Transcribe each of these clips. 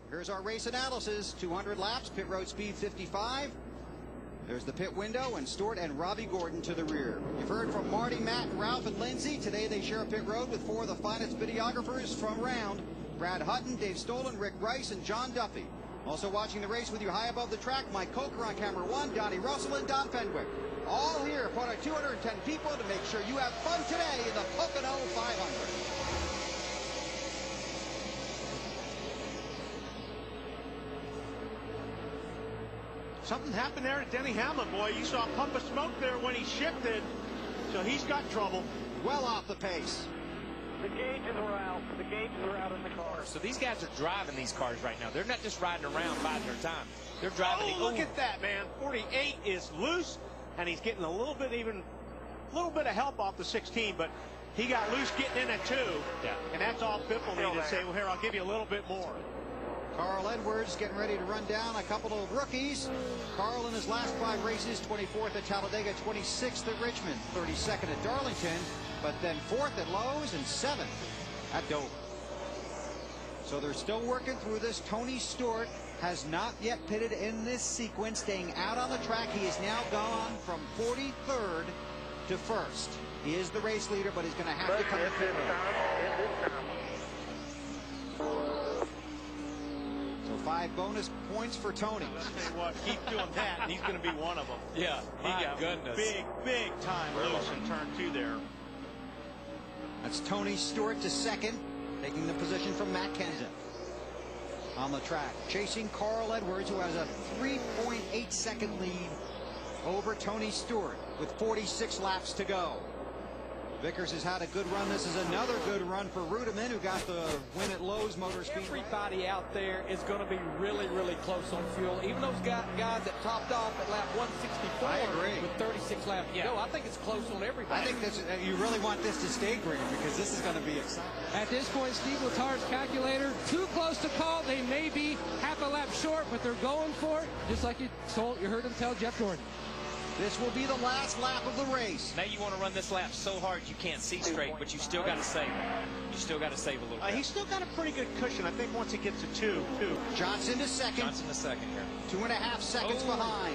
Here's our race analysis. 200 laps, pit road speed 55. There's the pit window, and Stewart and Robbie Gordon to the rear. You've heard from Marty, Matt, Ralph, and Lindsay. Today they share a pit road with 4 of the finest videographers from around: Brad Hutton, Dave Stolen, Rick Rice, and John Duffy. Also watching the race with you high above the track, Mike Coker on camera 1, Donnie Russell, and Don Fenwick. All here, part of 210 people to make sure you have fun today in the Pocono 500. Something happened there to Denny Hamlin, boy. You saw a puff of smoke there when he shifted, so he's got trouble. Well off the pace. The gauges are out. The gauges are out in the car. So these guys are driving these cars right now. They're not just riding around biding their time. They're driving. Oh, look at that, man. 48 is loose, and he's getting a little bit of help off the 16, but he got loose getting in at 2. Yeah. And that's all Biffle needed to say, well, here, I'll give you a little bit more. Carl Edwards getting ready to run down a couple of rookies. Carl in his last 5 races, 24th at Talladega, 26th at Richmond, 32nd at Darlington, but then 4th at Lowe's and 7th at Dover. So they're still working through this. Tony Stewart has not yet pitted in this sequence, staying out on the track. He has now gone from 43rd to 1st. He is the race leader, but he's going to have to come to pit road. 5 bonus points for Tony. I'll tell you what, keep doing that, and he's going to be one of them. Yeah, he got goodness. Big time loose in turn 2 there. That's Tony Stewart to 2nd, taking the position from Matt Kenseth. On the track, chasing Carl Edwards, who has a 3.8 second lead over Tony Stewart with 46 laps to go. Vickers has had a good run. This is another good run for Rudeman, who got the win at Lowe's Motor Speedway. Everybody out there is going to be really close on fuel. Even those guys that topped off at lap 164 I agree. with 36 laps to go. I think it's close on everybody. I think this, you really want this to stay green, because this is going to be exciting. At this point, Steve Letard's calculator, too close to call. They may be half a lap short, but they're going for it, just like you heard him tell Jeff Gordon. This will be the last lap of the race. Now you want to run this lap so hard you can't see straight, but you still got to save. You still got to save a little bit. He's still got a pretty good cushion. I think once he gets to 2. Johnson to 2nd. Johnson to 2nd here. 2.5 seconds behind.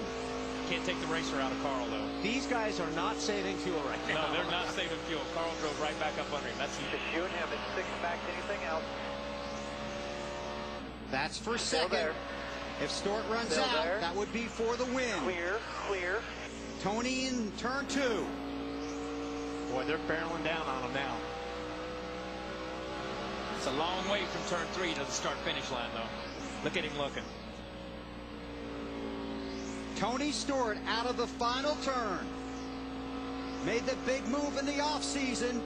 Can't take the racer out of Carl, though. These guys are not saving fuel right now. No, they're not saving fuel. Carl drove right back up under him. That's just shooting him at 6 back to anything else. That's for 2nd. If Stewart runs out, that would be for the win. Clear. Tony in turn 2. Boy, they're barreling down on him now. It's a long way from turn 3 to the start-finish line, though. Look at him looking. Tony Stewart out of the final turn. Made the big move in the offseason.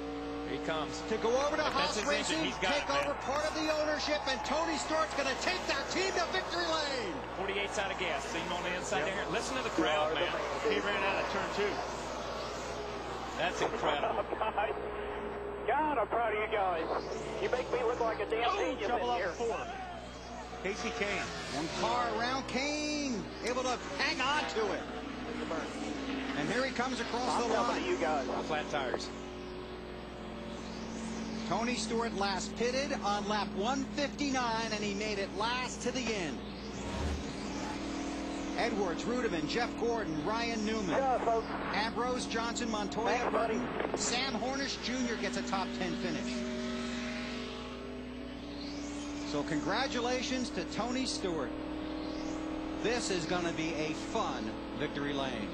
Here he comes. To go over to Haas Racing, take over part of the ownership, and Tony Stewart's going to take their team to victory lane. 48's out of gas. See him on the inside there. Listen to the crowd, man. He ran out of turn 2. That's incredible. God, I'm proud of you guys. You make me look like a damn genius trouble in up here. 4. Casey Kane. One car around, Kane able to hang on to it. And here he comes across the line. You guys. Flat tires. Tony Stewart last pitted on lap 159, and he made it last to the end. Edwards, Rudeman, Jeff Gordon, Ryan Newman, Ambrose, Johnson, Montoya, Burton, Sam Hornish Jr. gets a top 10 finish. So congratulations to Tony Stewart. This is going to be a fun victory lane.